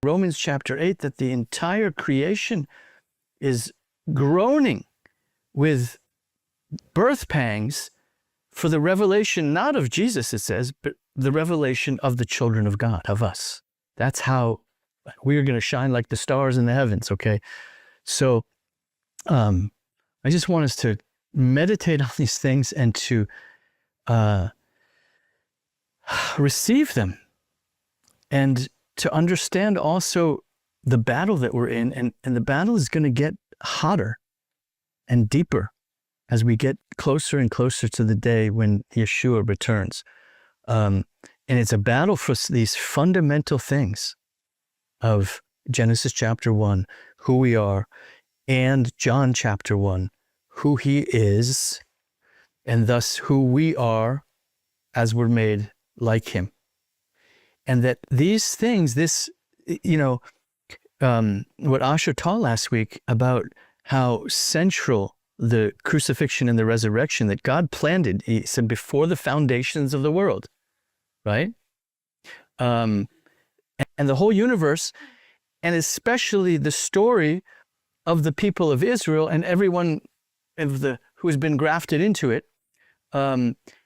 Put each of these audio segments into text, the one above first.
Romans chapter 8, that the entire creation is groaning with birth pangs for the revelation, not of Jesus, it says, but the revelation of the children of God, of us. That's how we are going to shine like the stars in the heavens, okay? So I just want us to meditate on these things and to receive them, and to understand also the battle that we're in. And the battle is going to get hotter and deeper as we get closer and closer to the day when Yeshua returns. And it's a battle for these fundamental things of Genesis chapter 1, who we are, and John chapter 1, who he is, and thus who we are as we're made like him. And that these things, this, what Asher taught last week about how central the crucifixion and the resurrection that God planned it, he said, before the foundations of the world, right? And the whole universe, and especially the story of the people of Israel and everyone who has been grafted into it,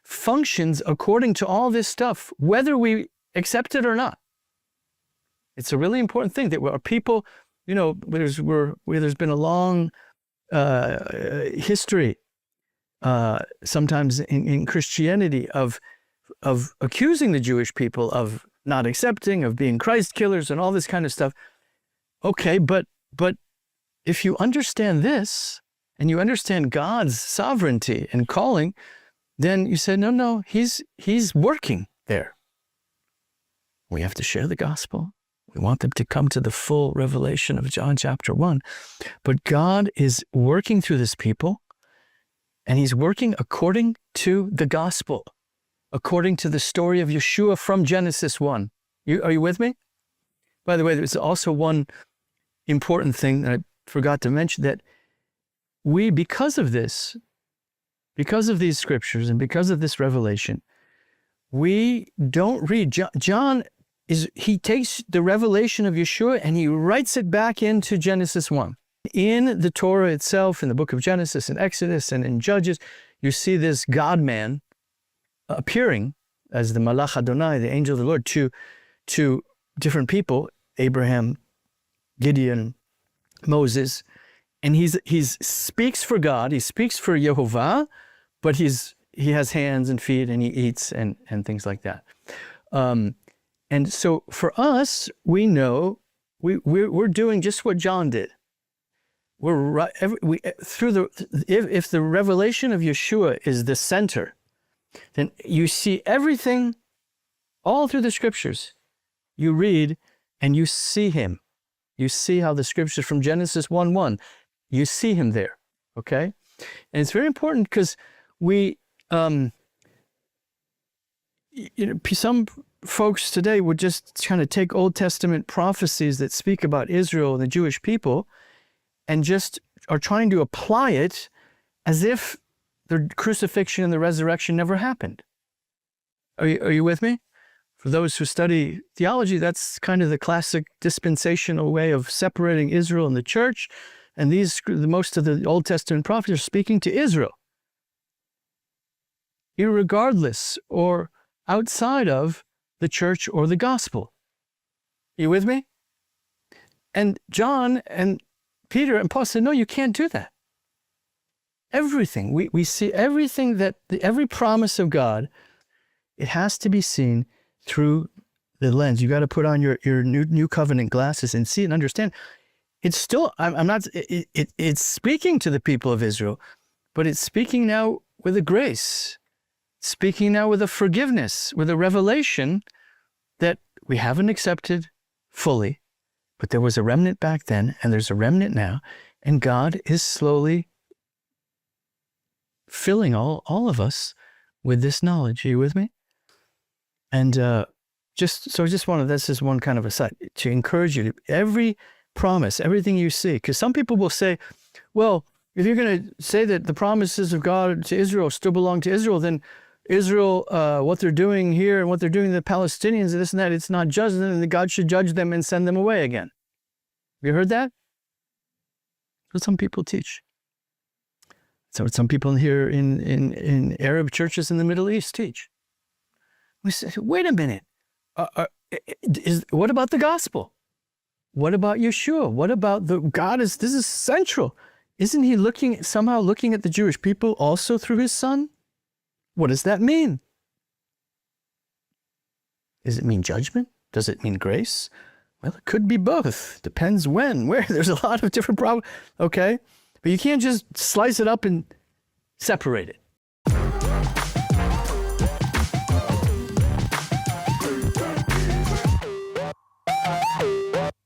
functions according to all this stuff, whether we accept it or not. It's a really important thing that our people, where there's been a long history, sometimes in Christianity, of accusing the Jewish people of not accepting, of being Christ killers and all this kind of stuff. Okay, but if you understand this, and you understand God's sovereignty and calling, then you say, no, he's working there. We have to share the gospel. We want them to come to the full revelation of John chapter 1. But God is working through this people, and he's working according to the gospel, according to the story of Yeshua from Genesis 1. Are you with me? By the way, there's also one important thing that I forgot to mention, that we, because of this, because of these scriptures and because of this revelation, we don't read. John he takes the revelation of Yeshua and he writes it back into Genesis 1. In the Torah itself, in the book of Genesis and Exodus and in Judges, you see this God-man appearing as the Malach Adonai, the angel of the Lord, to different people, Abraham, Gideon, Moses, and he speaks for God, he speaks for Yehovah, but he has hands and feet and he eats and things like that. And so for us, we know we're doing just what John did. If the revelation of Yeshua is the center, then you see everything all through the scriptures. You read and you see him. You see how the scriptures from Genesis 1:1, you see him there, okay? And it's very important because some folks today would just kind of take Old Testament prophecies that speak about Israel and the Jewish people and just are trying to apply it as if the crucifixion and the resurrection never happened. Are you with me? For those who study theology, that's kind of the classic dispensational way of separating Israel and the church. And most of the Old Testament prophets are speaking to Israel, irregardless or outside of the church or the gospel. You with me? And John and Peter and Paul said, no, you can't do that. Everything, we see everything every promise of God, it has to be seen through the lens. You got to put on your new covenant glasses and see and understand. It's still, it's speaking to the people of Israel, but it's speaking now with a grace, speaking now with a forgiveness, with a revelation that we haven't accepted fully, but there was a remnant back then, and there's a remnant now, and God is slowly filling all of us with this knowledge. Are you with me? And this is one kind of aside to encourage you to every promise, everything you see, because some people will say, well, if you're going to say that the promises of God to Israel still belong to Israel, then Israel, what they're doing here and what they're doing to the Palestinians, this and that, it's not just, and God should judge them and send them away again. Have you heard that? That's what some people teach. That's what some people here in Arab churches in the Middle East teach. We say, wait a minute. What about the gospel? What about Yeshua? What about this is central. Isn't he somehow looking at the Jewish people also through his son? What does that mean? Does it mean judgment? Does it mean grace? Well, it could be both. Depends when, where. There's a lot of different problems. Okay? But you can't just slice it up and separate it.